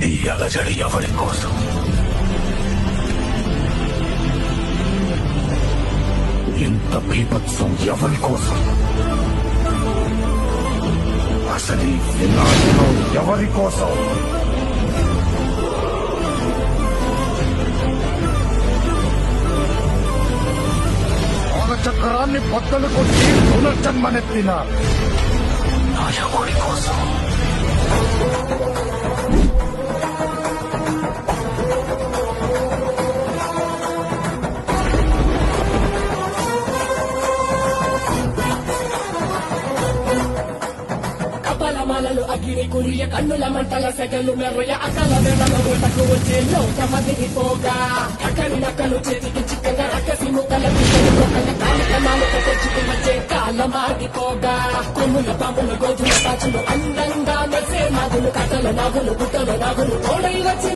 ఈ అలజడి ఎవరి కోసం? ఇంత బీభత్సం ఎవరి కోసం? అసలు ఈ వినాశనం ఎవరి కోసం? చక్రాన్ని బద్దలు కొట్టి పునర్జన్మనెత్తిన నాయకుడి కోసం. కపాలమాలలు అగ్గిని కురియ కన్నుల మంటల సెగలు మెర్రయ అకల వెడల ఊటకు వచ్చే లోకమదిని పోగా అక్కడి నక్కలు చేతికి చిక్కగా రక్కసి ముక్కల కాలికమాలతో తెచ్చుకు వచ్చే కాలమాగిపోగా కొమ్ముల పాముల గోధుల పాచులు అందంగా మెసే నాగులు కథల నాగులు గుట్టల నాగులు తోడై వచ్చి